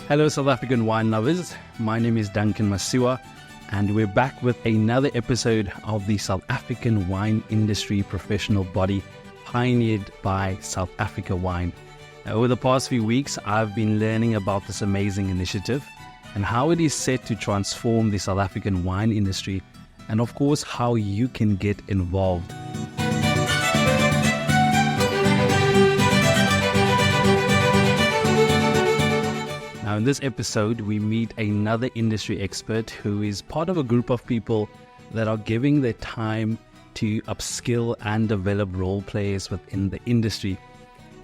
Hello, South African wine lovers. My name is Duncan Masiwa, and we're back with another episode of the South African wine industry professional body pioneered by South Africa Wine. Over the past few weeks, I've been learning about this amazing initiative and how it is set to transform the South African wine industry, and of course, how you can get involved. Now, in this episode, we meet another industry expert who is part of a group of people that are giving their time to upskill and develop role players within the industry.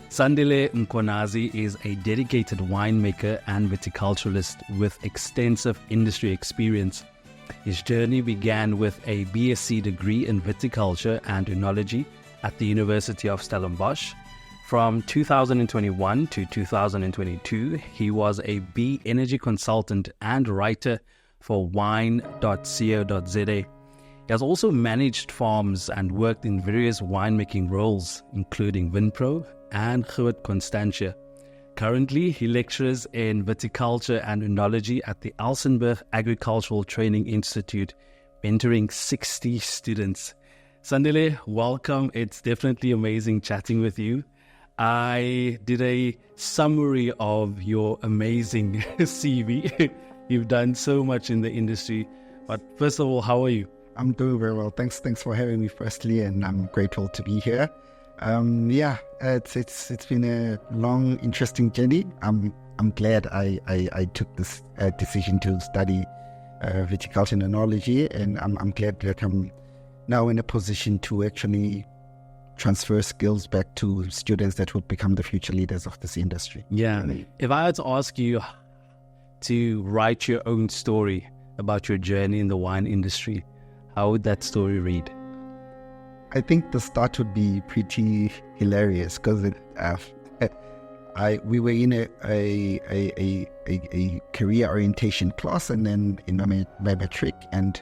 Sandile Mkhwanazi is a dedicated winemaker and viticulturist with extensive industry experience. His journey began with a BSc degree in viticulture and enology at the University of Stellenbosch. From 2021 to 2022, he was a B Energy consultant and writer for wine.co.za. He has also managed farms and worked in various winemaking roles, including Vinpro and Groot Constantia. Currently, he lectures in viticulture and enology at the Elsenburg Agricultural Training Institute, mentoring 60 students. Sandile, welcome. It's definitely amazing chatting with you. I did a summary of your amazing CV. You've done so much in the industry. But first of all, how are you? I'm doing very well. Thanks for having me firstly, and I'm grateful to be here. It's been a long, interesting journey. I'm glad I took this decision to study viticulture and enology, and I'm glad that I'm now in a position to actually transfer skills back to students that will become the future leaders of this industry. Yeah. If I had to ask you to write your own story about your journey in the wine industry, how would that story read? I think the start would be pretty hilarious because we were in a career orientation class, and then in my matric, and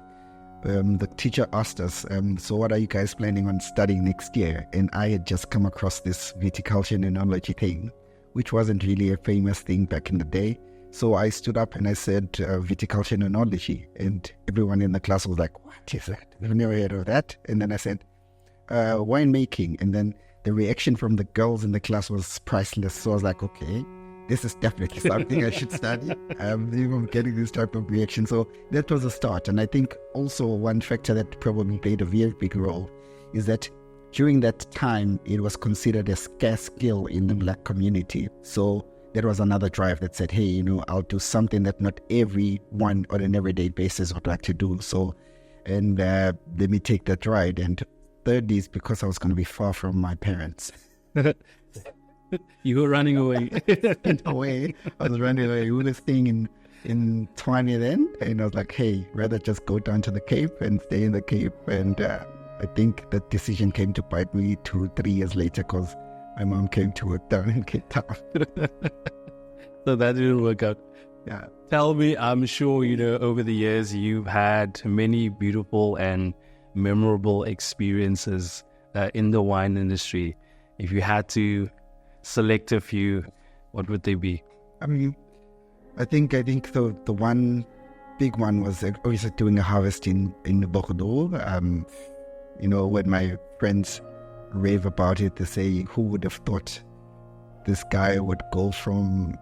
the teacher asked us, so what are you guys planning on studying next year? And I had just come across this viticulture and enology thing, which wasn't really a famous thing back in the day. So I stood up and I said viticulture and enology, and everyone in the class was like, what is that? I've never heard of that. And then I said winemaking, and then the reaction from the girls in the class was priceless. So I was like, okay, this is definitely something I should study. I'm getting this type of reaction. So that was a start. And I think also one factor that probably played a very big role is that during that time, it was considered a scarce skill in the Black community. So that was another drive that said, hey, I'll do something that not everyone on an everyday basis would like to do. So, and let me take that ride. And thirdly is because I was going to be far from my parents. You were running away. I was running away. We were staying in Tshwane then, and I was like, hey, rather just go down to the Cape and stay in the Cape. And I think that decision came to bite me 2-3 years later because my mom came to work down in Cape Town. So that didn't work out. Yeah. Tell me, I'm sure, over the years, you've had many beautiful and memorable experiences in the wine industry. If you had to select a few, what would they be? I mean, I think the one big one was obviously doing a harvest in Bordeaux. When my friends rave about it, they say, who would have thought this guy would go from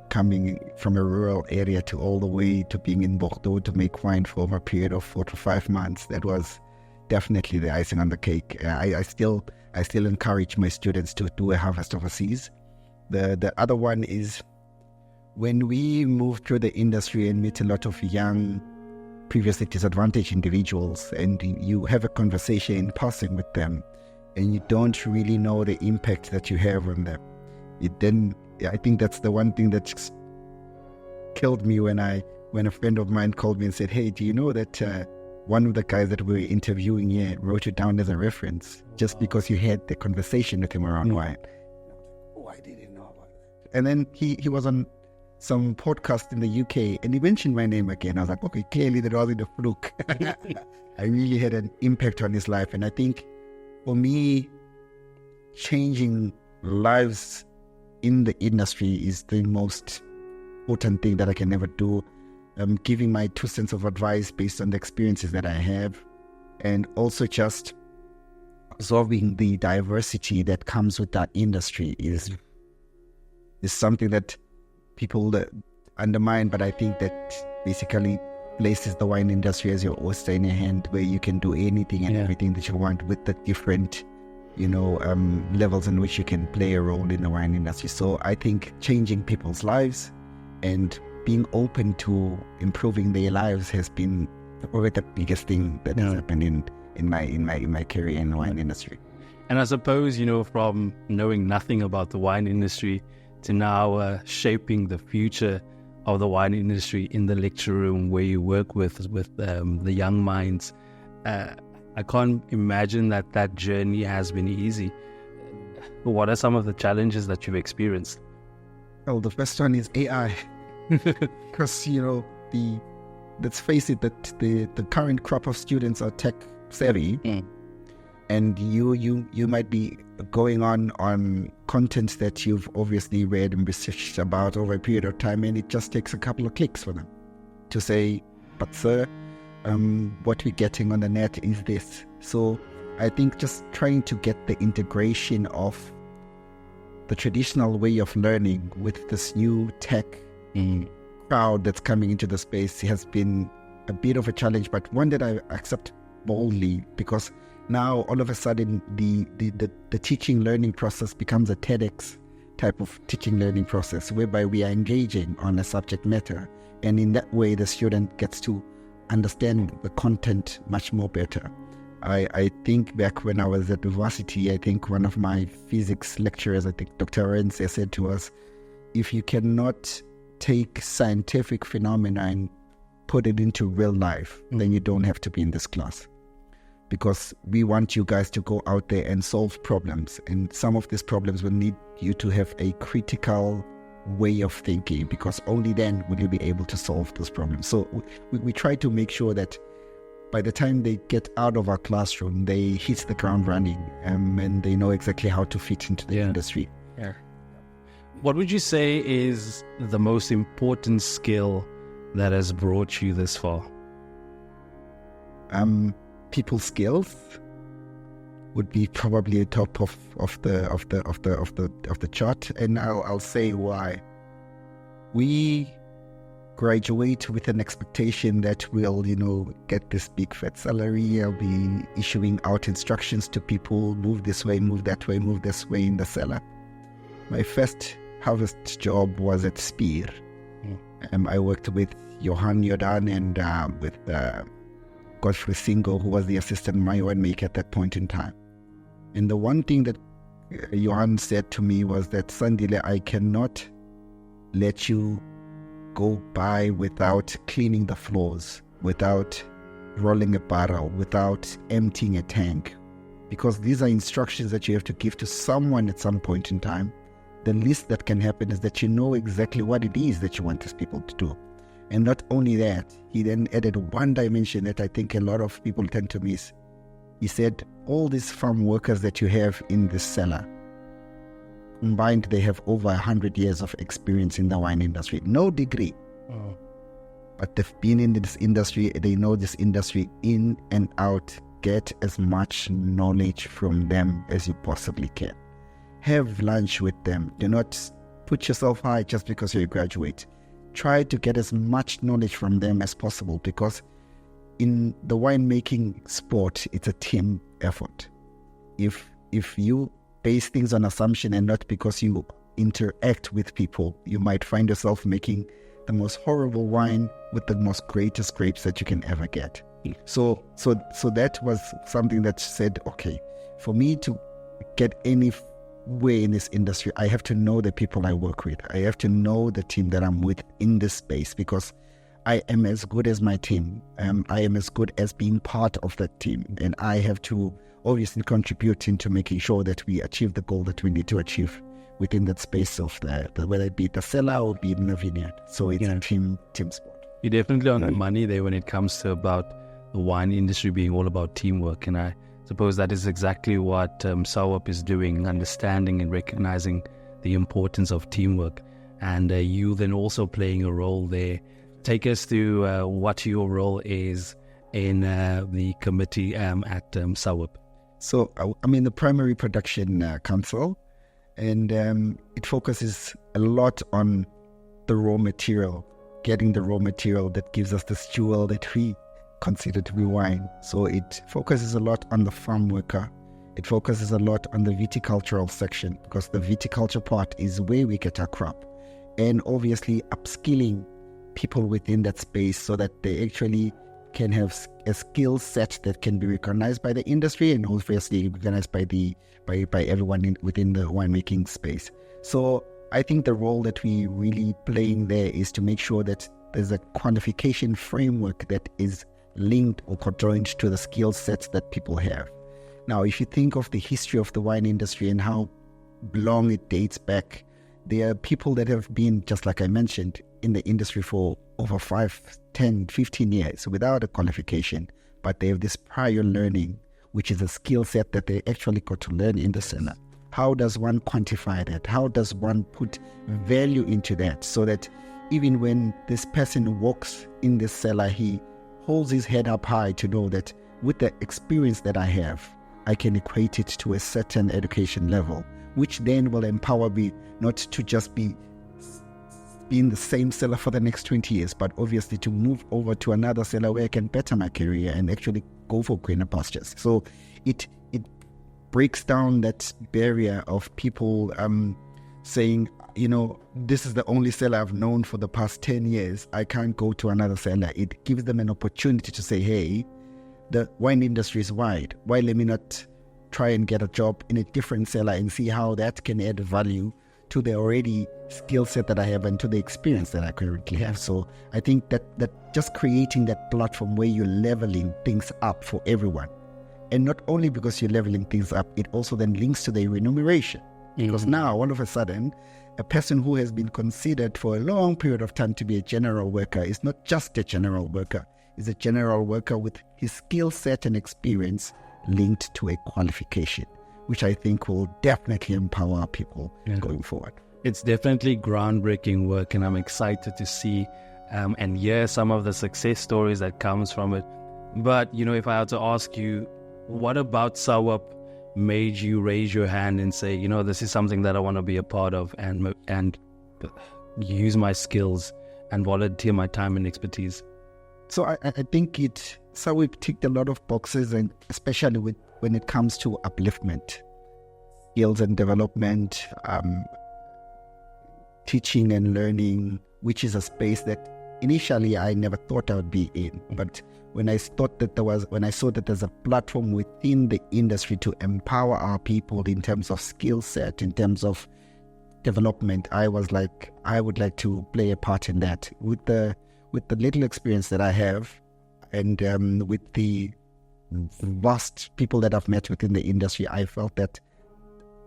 coming from a rural area to all the way to being in Bordeaux to make wine for over a period of 4 to 5 months. That was definitely the icing on the cake. I still encourage my students to do a harvest overseas. The other one is when we move through the industry and meet a lot of young, previously disadvantaged individuals, and you have a conversation in passing with them, and you don't really know the impact that you have on them. I think that's the one thing that killed me when a friend of mine called me and said, hey, do you know that one of the guys that we were interviewing here wrote you down as a reference just because you had the conversation with him around wine? Oh, I didn't know about that. And then he was on some podcast in the UK and he mentioned my name again. I was like, okay, clearly that wasn't a fluke. I really had an impact on his life. And I think for me, changing lives in the industry is the most important thing that I can never do. Giving my 2 cents of advice based on the experiences that I have, and also just absorbing the diversity that comes with that industry is something that people undermine, but I think that basically places the wine industry as your oyster in your hand, where you can do anything and everything that you want with the different, levels in which you can play a role in the wine industry. So I think changing people's lives and being open to improving their lives has been probably the biggest thing that has happened in my career in the wine industry. And I suppose, from knowing nothing about the wine industry to now shaping the future of the wine industry in the lecture room where you work with the young minds, I can't imagine that journey has been easy. What are some of the challenges that you've experienced? Well, the first one is AI. Because, let's face it, that the current crop of students are tech savvy. And you might be going on content that you've obviously read and researched about over a period of time, and it just takes a couple of clicks for them to say, but sir, what we're getting on the net is this. So I think just trying to get the integration of the traditional way of learning with this new tech crowd that's coming into the space has been a bit of a challenge, but one that I accept boldly, because now all of a sudden the teaching learning process becomes a TEDx type of teaching learning process, whereby we are engaging on a subject matter, and in that way the student gets to understand the content much more better. I think back when I was at university, I think one of my physics lecturers, I think Dr. Rense, said to us, if you cannot take scientific phenomena and put it into real life, then you don't have to be in this class. Because we want you guys to go out there and solve problems. And some of these problems will need you to have a critical way of thinking, because only then will you be able to solve those problems. So we try to make sure that by the time they get out of our classroom, they hit the ground running, and they know exactly how to fit into the industry. Yeah. What would you say is the most important skill that has brought you this far? People skills would be probably the top of the chart, and I'll say why. We graduate with an expectation that we'll get this big fat salary. I'll be issuing out instructions to people: move this way, move that way, move this way in the cellar. My first harvest job was at Spear. I worked with Johan Jordan and with Godfrey Singo, who was the assistant winemaker at that point in time. And the one thing that Johan said to me was that, Sandile, I cannot let you go by without cleaning the floors, without rolling a barrel, without emptying a tank. Because these are instructions that you have to give to someone at some point in time. The least that can happen is that you know exactly what it is that you want these people to do. And not only that, he then added one dimension that I think a lot of people tend to miss. He said, all these farm workers that you have in this cellar, combined, they have over 100 years of experience in the wine industry. No degree. But they've been in this industry. They know this industry in and out. Get as much knowledge from them as you possibly can. Have lunch with them. Do not put yourself high just because you're a graduate. Try to get as much knowledge from them as possible, because in the winemaking sport, it's a team effort. If you base things on assumption and not because you interact with people, you might find yourself making the most horrible wine with the most greatest grapes that you can ever get. So that was something that said, okay, for me to get any way in this industry, I have to know the people I work with. I have to know the team that I'm with in this space, because I am as good as my team. I am as good as being part of that team. And I have to obviously contribute into making sure that we achieve the goal that we need to achieve within that space of whether it be the cellar or be in the vineyard. So it's a team sport. You're definitely on the money there when it comes to about the wine industry being all about teamwork. And I suppose that is exactly what SAWIPB is doing, understanding and recognizing the importance of teamwork. and you then also playing a role there. Take us through what your role is in the committee at SAWIP. So I'm in the Primary Production Council, and it focuses a lot on the raw material, getting the raw material that gives us the jewel that we consider to be wine. So it focuses a lot on the farm worker. It focuses a lot on the viticultural section, because the viticulture part is where we get our crop. And obviously upskilling people within that space so that they actually can have a skill set that can be recognized by the industry and obviously recognized by everyone within the winemaking space. So I think the role that we really playing there is to make sure that there's a qualification framework that is linked or conjoined to the skill sets that people have. Now, if you think of the history of the wine industry and how long it dates back, there are people that have been, just like I mentioned, in the industry for over 5, 10, 15 years without a qualification, but they have this prior learning, which is a skill set that they actually got to learn in the cellar. How does one quantify that? How does one put value into that so that even when this person walks in the cellar, he holds his head up high to know that with the experience that I have, I can equate it to a certain education level, which then will empower me not to just be in the same cellar for the next 20 years, but obviously to move over to another cellar where I can better my career and actually go for greener pastures. So it breaks down that barrier of people saying, this is the only cellar I've known for the past 10 years. I can't go to another cellar. It gives them an opportunity to say, hey, the wine industry is wide. Why let me not try and get a job in a different cellar and see how that can add value to the already skill set that I have and to the experience that I currently have. So I think that just creating that platform where you're leveling things up for everyone. And not only because you're leveling things up, it also then links to the remuneration. Because now, all of a sudden, a person who has been considered for a long period of time to be a general worker is not just a general worker, is a general worker with his skill set and experience linked to a qualification, which I think will definitely empower people going forward. It's definitely groundbreaking work, and I'm excited to see and hear some of the success stories that comes from it. But, if I had to ask you, what about SAWIP made you raise your hand and say, this is something that I want to be a part of and use my skills and volunteer my time and expertise? So I think SAWIP ticked a lot of boxes, and especially when it comes to upliftment, skills and development, teaching and learning, which is a space that initially I never thought I would be in. But when I saw that there's a platform within the industry to empower our people in terms of skill set, in terms of development, I was like, I would like to play a part in that. With the little experience that I have, and with the vast people that I've met within the industry, I felt that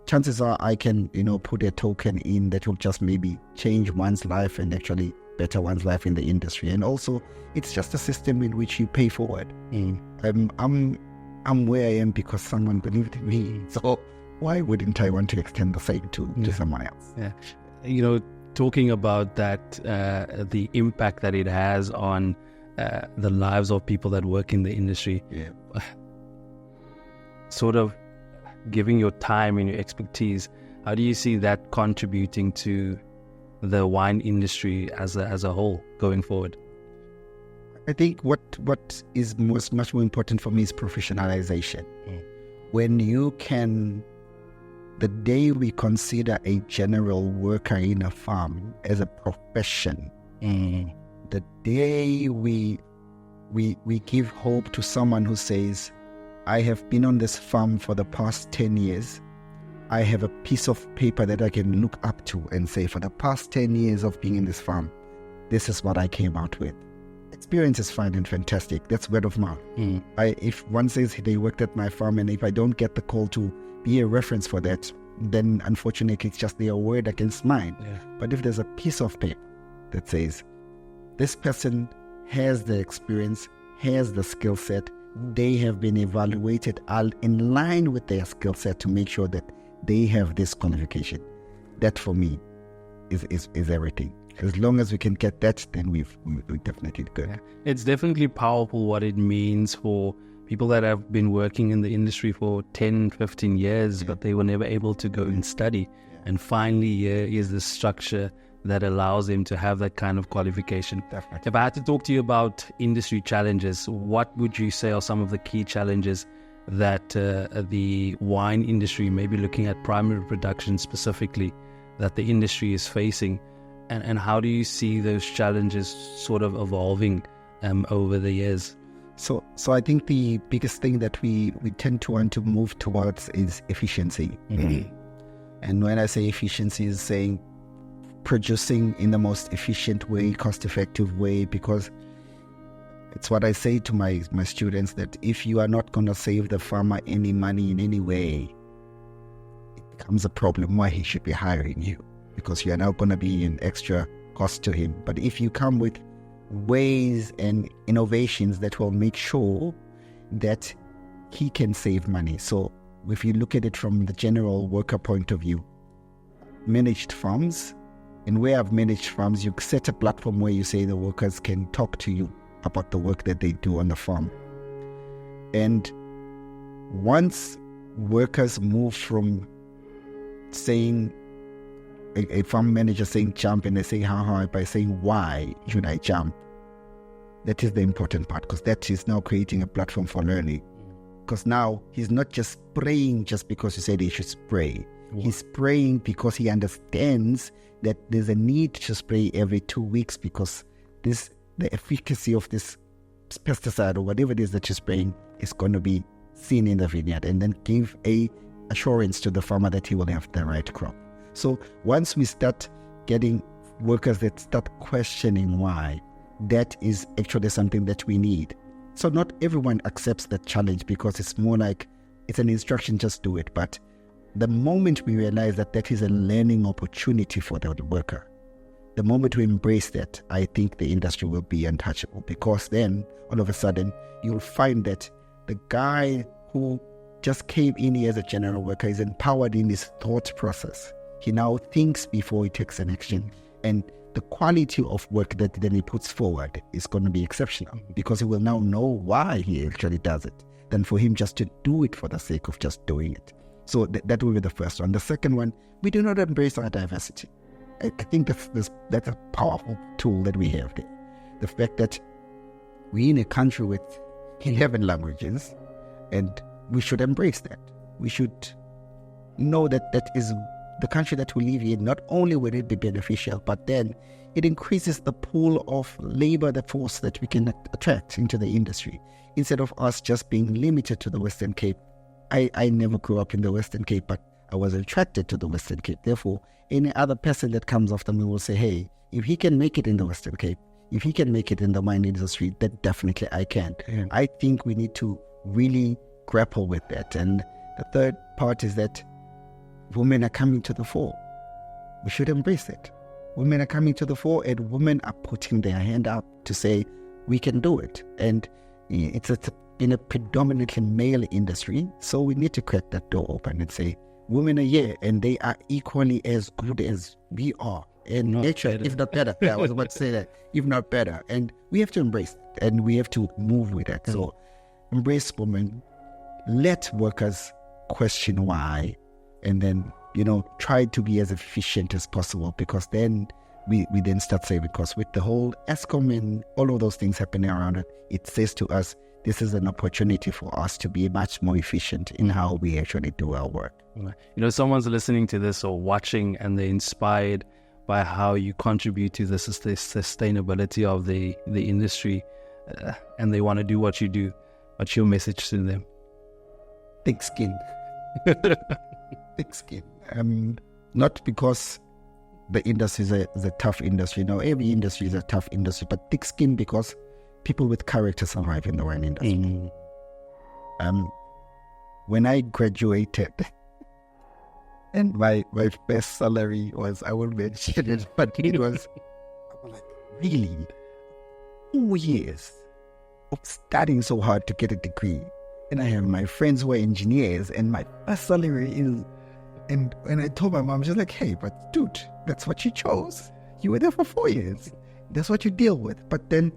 chances are I can, put a token in that will just maybe change one's life and actually better one's life in the industry. And also, it's just a system in which you pay forward. I'm where I am because someone believed in me. So why wouldn't I want to extend the same to someone else? Yeah. Talking about that, the impact that it has on the lives of people that work in the industry, sort of giving your time and your expertise, how do you see that contributing to the wine industry as a whole going forward? I think what is much more important for me is professionalization. When you can, the day we consider a general worker in a farm as a profession, the day we give hope to someone who says, I have been on this farm for the past 10 years. I have a piece of paper that I can look up to and say, for the past 10 years of being in this farm, this is what I came out with. Experience is fine and fantastic. That's word of mouth. If one says they worked at my farm, and if I don't get the call to be a reference for that, then unfortunately it's just their word against mine. But if there's a piece of paper that says, this person has the experience, has the skill set, they have been evaluated in line with their skill set to make sure that they have this qualification. That for me is everything. As long as we can get that, then we're definitely good. Yeah. It's definitely powerful what it means for people that have been working in the industry for 10, 15 years, but they were never able to go and study. And finally, here is the structure that allows them to have that kind of qualification. Definitely. If I had to talk to you about industry challenges, what would you say are some of the key challenges that the wine industry, maybe looking at primary production specifically, that the industry is facing? And how do you see those challenges sort of evolving over the years? So I think the biggest thing that we tend to want to move towards is efficiency. Mm-hmm. And when I say efficiency, is saying producing in the most efficient way, cost-effective way, because it's what I say to my students, that if you are not going to save the farmer any money in any way, it becomes a problem why he should be hiring you, because you are now going to be an extra cost to him. But if you come with ways and innovations that will make sure that he can save money. So if you look at it from the general worker point of view, managed farms, and where I've managed farms, you set a platform where you say the workers can talk to you about the work that they do on the farm. And once workers move from saying, a farm manager saying jump, and they say how high, by saying why should I jump, that is the important part, because that is now creating a platform for learning. Because now he's not just spraying just because you said he should spray. Yeah. He's spraying because he understands that there's a need to spray every 2 weeks, because the efficacy of this pesticide or whatever it is that you're spraying is going to be seen in the vineyard, and then give a assurance to the farmer that he will have the right crop. So once we start getting workers that start questioning why, that is actually something that we need. So not everyone accepts that challenge, because it's more like it's an instruction, just do it. But the moment we realize that that is a learning opportunity for the worker, the moment we embrace that, I think the industry will be untouchable, because then all of a sudden you'll find that the guy who just came in here as a general worker is empowered in his thought process. He now thinks before he takes an action, and the quality of work that then he puts forward is going to be exceptional, because he will now know why he actually does it, than for him just to do it for the sake of just doing it. So that will be the first one. The second one, we do not embrace our diversity. I think that's a powerful tool that we have there. The fact that we're in a country with 11 languages, and we should embrace that. We should know that that is the country that we live in. Not only will it be beneficial, but then it increases the pool of labor, the force that we can attract into the industry, instead of us just being limited to the Western Cape. I never grew up in the Western Cape, but I was attracted to the Western Cape. Therefore, any other person that comes after me will say, hey, if he can make it in the Western Cape, if he can make it in the wine industry, then definitely I can. Yeah. I think we need to really grapple with that. And the third part is that women are coming to the fore. We should embrace it. Women are coming to the fore, and women are putting their hand up to say, we can do it. And it's in a predominantly male industry, so we need to crack that door open and say, women are here, and they are equally as good as we are. And nature, if not better. I was about to say that, if not better. And we have to embrace it, and we have to move with it. So embrace women, let workers question why, and then, try to be as efficient as possible, because then we then start saving. Because with the whole ESCOM and all of those things happening around it, it says to us, this is an opportunity for us to be much more efficient in how we actually do our work. Someone's listening to this or watching, and they're inspired by how you contribute to the sustainability of the industry, and they want to do what you do. What's your message to them? Thick skin. Thick skin. Not because the industry is a tough industry. No, every industry is a tough industry, but thick skin because people with character survive in the wine industry. When I graduated, and my best salary was, I won't mention it, but it was, I'm like, really? 2 years of studying so hard to get a degree. And I have my friends who are engineers, and my first salary is And when I told my mom, she's like, hey, but dude, that's what you chose. You were there for 4 years. That's what you deal with. But then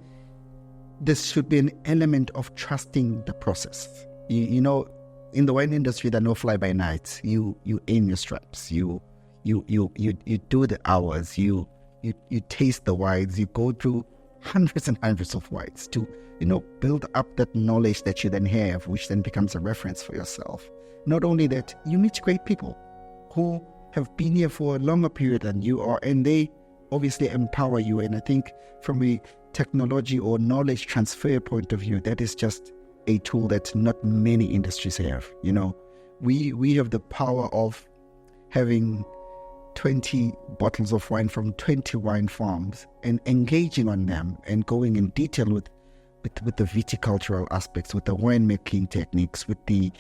there should be an element of trusting the process. You know, in the wine industry, there are no fly-by-nights. You aim your straps. You do the hours. You taste the wines. You go through hundreds and hundreds of wines to, build up that knowledge that you then have, which then becomes a reference for yourself. Not only that, you meet great people who have been here for a longer period than you are, and they obviously empower you. And I think from a technology or knowledge transfer point of view, that is just a tool that not many industries have. We have the power of having 20 bottles of wine from 20 wine farms and engaging on them and going in detail with the viticultural aspects, with the winemaking techniques, with the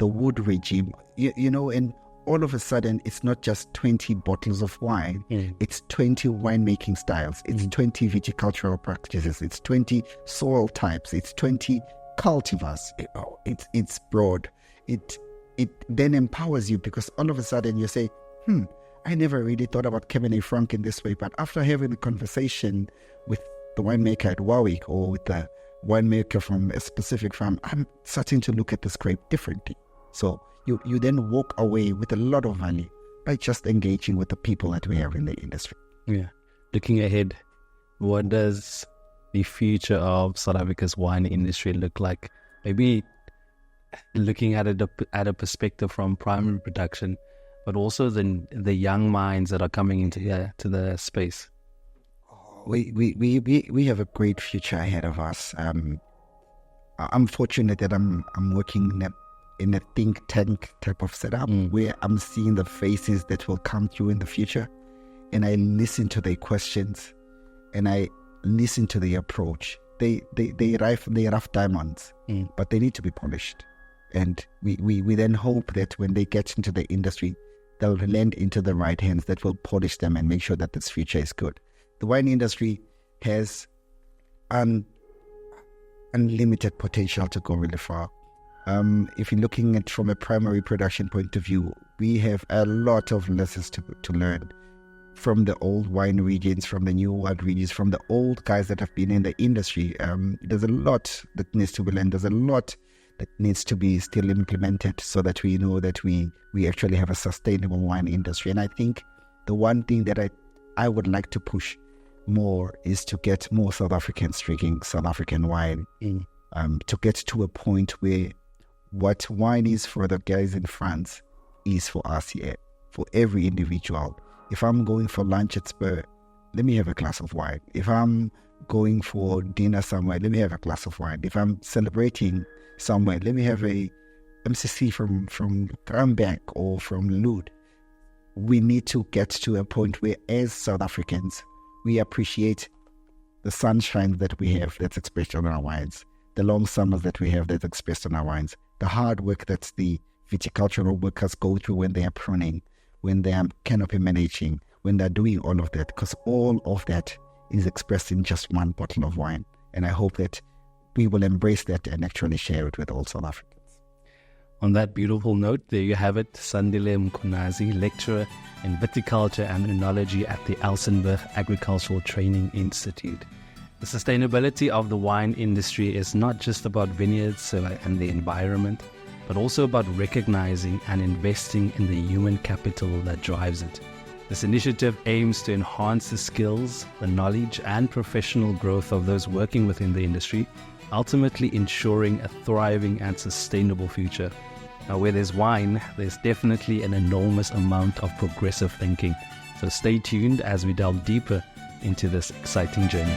wood regime, and all of a sudden it's not just 20 bottles of wine, it's 20 winemaking styles, it's 20 viticultural practices, it's 20 soil types, it's 20 cultivars. It's broad. It then empowers you, because all of a sudden you say, I never really thought about Cabernet Franc in this way, but after having the conversation with the winemaker at Warwick or with the winemaker from a specific farm, I'm starting to look at this grape differently. So you then walk away with a lot of value by just engaging with the people that we have in the industry. Yeah. Looking ahead, what does the future of South Africa's wine industry look like? Maybe looking at it at a perspective from primary production, but also the young minds that are coming into to the space. We have a great future ahead of us. I'm fortunate that I'm working in a think tank type of setup where I'm seeing the faces that will come through in the future, and I listen to their questions and I listen to their approach. They rough diamonds, but they need to be polished. And we then hope that when they get into the industry, they'll land into the right hands that will polish them and make sure that this future is good. The wine industry has unlimited potential to go really far. If you're looking at from a primary production point of view, we have a lot of lessons to learn from the old wine regions, from the new wine regions, from the old guys that have been in the industry. There's a lot that needs to be learned. There's a lot that needs to be still implemented so that we know that we actually have a sustainable wine industry. And I think the one thing that I would like to push more is to get more South Africans drinking South African wine, to get to a point where what wine is for the guys in France is for us here, for every individual. If I'm going for lunch at Spur, let me have a glass of wine. If I'm going for dinner somewhere, let me have a glass of wine. If I'm celebrating somewhere, let me have a MCC from Grambek or from Lud. We need to get to a point where, as South Africans, we appreciate the sunshine that we have that's expressed on our wines, the long summers that we have that's expressed on our wines, the hard work that the viticultural workers go through when they are pruning, when they are canopy managing, when they're doing all of that, because all of that is expressed in just one bottle of wine. And I hope that we will embrace that and actually share it with all South Africans. On that beautiful note, there you have it, Sandile Mkhwanazi, lecturer in viticulture and enology at the Elsenburg Agricultural Training Institute. The sustainability of the wine industry is not just about vineyards and the environment, but also about recognizing and investing in the human capital that drives it. This initiative aims to enhance the skills, the knowledge, and professional growth of those working within the industry, ultimately ensuring a thriving and sustainable future. Now, where there's wine, there's definitely an enormous amount of progressive thinking. So stay tuned as we delve deeper into this exciting journey.